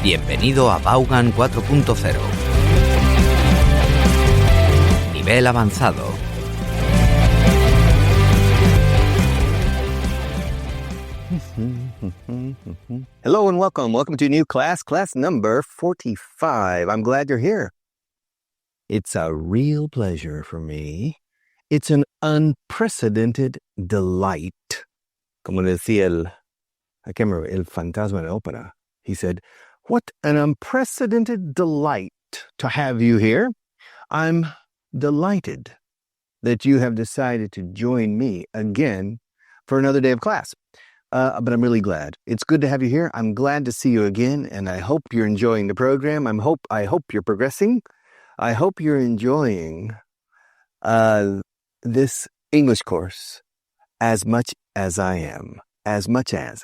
Bienvenido a Vaughan 4.0. Nivel avanzado. Hello and welcome. Welcome to a new class number 45. I'm glad you're here. It's a real pleasure for me. It's an unprecedented delight. Como decía I can't remember, el fantasma de ópera. He said, what an unprecedented delight to have you here. I'm delighted that you have decided to join me again for another day of class. But I'm really glad. It's good to have you here. I'm glad to see you again, and I hope you're enjoying the program. I hope you're progressing. I hope you're enjoying this English course as much as I am. As much as.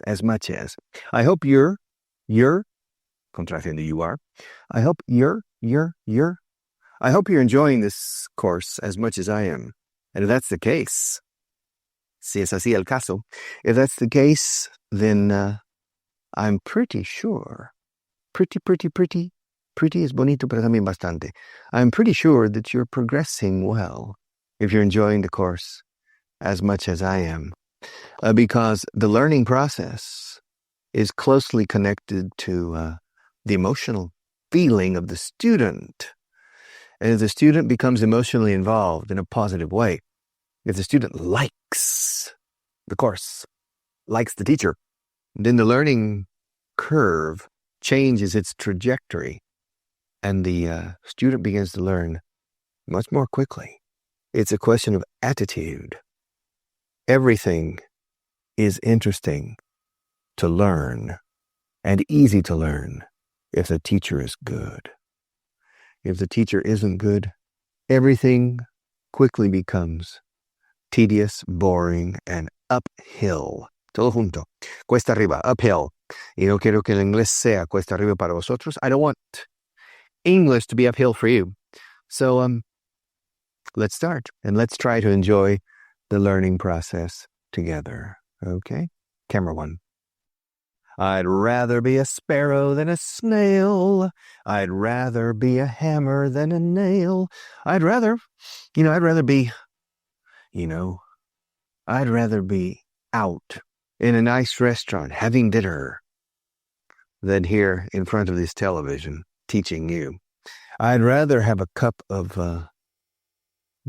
I hope you're, contracting the you are. I hope I hope you're enjoying this course as much as I am. And if that's the case, si es así el caso, if that's the case, then I'm pretty sure, pretty es bonito, pero también bastante. I'm pretty sure that you're progressing well if you're enjoying the course as much as I am. Because the learning process is closely connected to the emotional feeling of the student. And if the student becomes emotionally involved in a positive way, if the student likes the course, likes the teacher, then the learning curve changes its trajectory and the student begins to learn much more quickly. It's a question of attitude. Everything is interesting to learn and easy to learn if the teacher is good. If the teacher isn't good, everything quickly becomes tedious, boring, and uphill. Todo junto. Cuesta arriba, uphill. Y no quiero que el inglés sea cuesta arriba para vosotros. I don't want English to be uphill for you. So, let's start. And let's try to enjoy the learning process together. Okay? Camera one. I'd rather be a sparrow than a snail. I'd rather be a hammer than a nail. I'd rather be out in a nice restaurant having dinner than here in front of this television teaching you. I'd rather have a cup of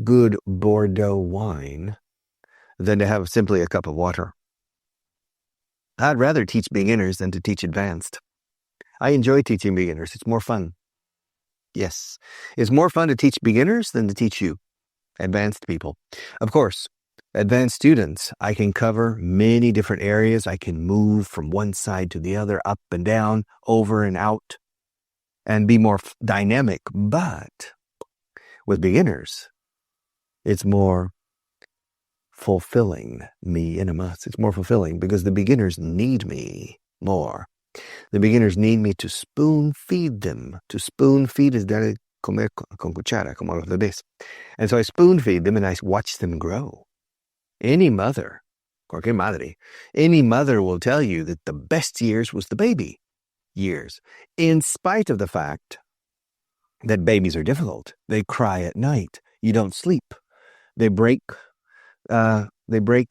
good Bordeaux wine than to have simply a cup of water. I'd rather teach beginners than to teach advanced. I enjoy teaching beginners. It's more fun. Yes, it's more fun to teach beginners than to teach you, advanced people. Of course, advanced students, I can cover many different areas. I can move from one side to the other, up and down, over and out, and be more dynamic. But with beginners, it's more fulfilling, me in a must. It's more fulfilling because the beginners need me more. The beginners need me to spoon feed them. To spoon feed is dar comer con cuchara, como los bebés. And so I spoon feed them and I watch them grow. Any mother, cualquier madre, any mother will tell you that the best years was the baby years, in spite of the fact that babies are difficult. They cry at night. You don't sleep. They break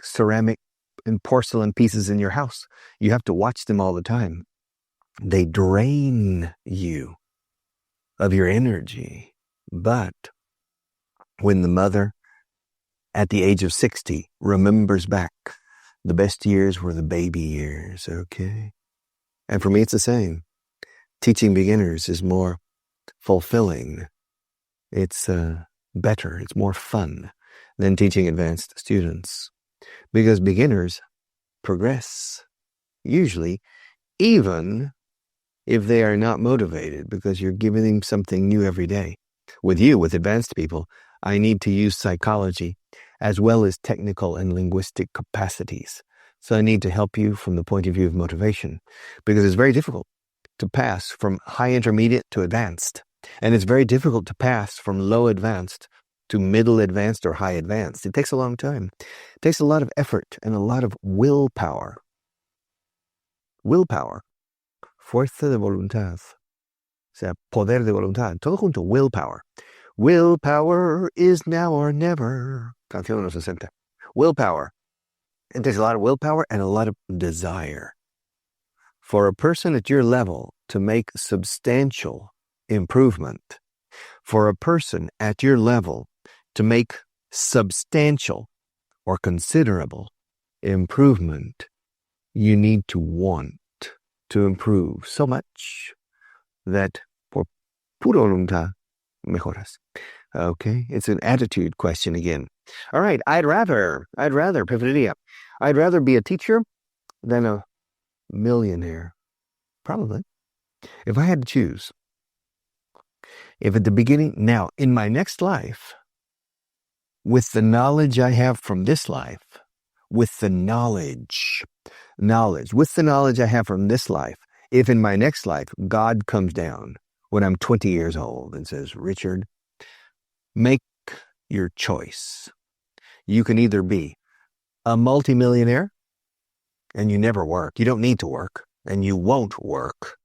ceramic and porcelain pieces in your house. You have to watch them all the time. They drain you of your energy. But when the mother at the age of 60 remembers back, the best years were the baby years, okay? And for me, it's the same. Teaching beginners is more fulfilling. It's better. It's more fun than teaching advanced students. Because beginners progress, usually, even if they are not motivated, because you're giving them something new every day. With advanced people, I need to use psychology as well as technical and linguistic capacities. So I need to help you from the point of view of motivation, because it's very difficult to pass from high intermediate to advanced. And it's very difficult to pass from low advanced to middle advanced or high advanced. It takes a long time. It takes a lot of effort and a lot of willpower. Willpower fuerza de voluntad. O sea, poder de voluntad. Todo junto, willpower. Willpower is now or never. Canción de los 60. Willpower. It takes a lot of willpower and a lot of desire. For a person at your level to make substantial improvement, for a person at your level to make substantial or considerable improvement, you need to want to improve so much that por pura voluntad mejoras. Okay, it's an attitude question again. All right, preferiría. I'd rather be a teacher than a millionaire. Probably. If I had to choose. If at the beginning, now, in my next life, with the knowledge I have from this life, with the knowledge I have from this life, if in my next life, God comes down when I'm 20 years old and says, Richard, make your choice. You can either be a multimillionaire and you never work. You don't need to work and you won't work.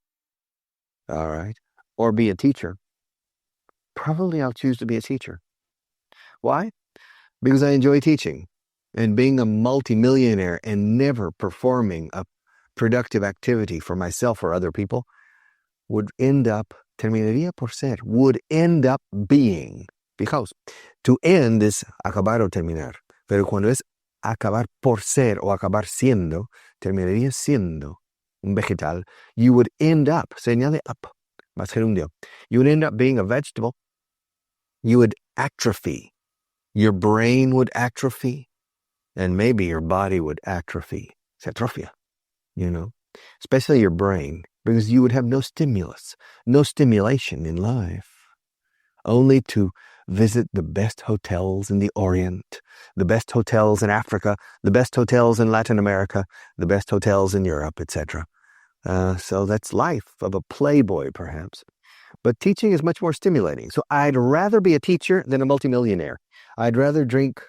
All right. Or be a teacher. Probably I'll choose to be a teacher. Why? Because I enjoy teaching. And being a multimillionaire and never performing a productive activity for myself or other people would end up being. Because to end is acabar o terminar. Pero cuando es acabar por ser o acabar siendo, terminaría siendo un vegetal. You would end up, se añade up, más gerundio. You would end up being a vegetable. You would atrophy. Your brain would atrophy. And maybe your body would atrophy. Se atrofia, especially your brain, because you would have no stimulus, no stimulation in life. Only to visit the best hotels in the Orient, the best hotels in Africa, the best hotels in Latin America, the best hotels in Europe, etc. So that's life of a playboy, perhaps. But teaching is much more stimulating. So I'd rather be a teacher than a multimillionaire. I'd rather drink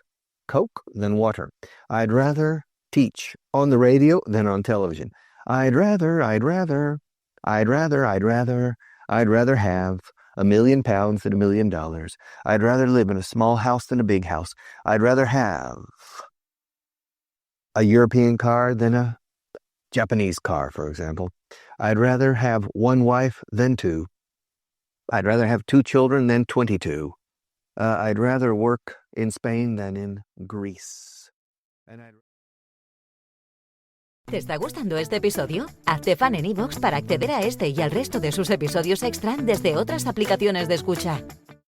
Coke than water. I'd rather teach on the radio than on television. I'd rather have £1 million than $1 million. I'd rather live in a small house than a big house. I'd rather have a European car than a Japanese car, for example. I'd rather have one wife than two. I'd rather have 2 children than 22. I'd rather work in Spain than in Greece. ¿Te está gustando este episodio? Hazte fan en iVoox para acceder a este y al resto de sus episodios extra desde otras aplicaciones de escucha.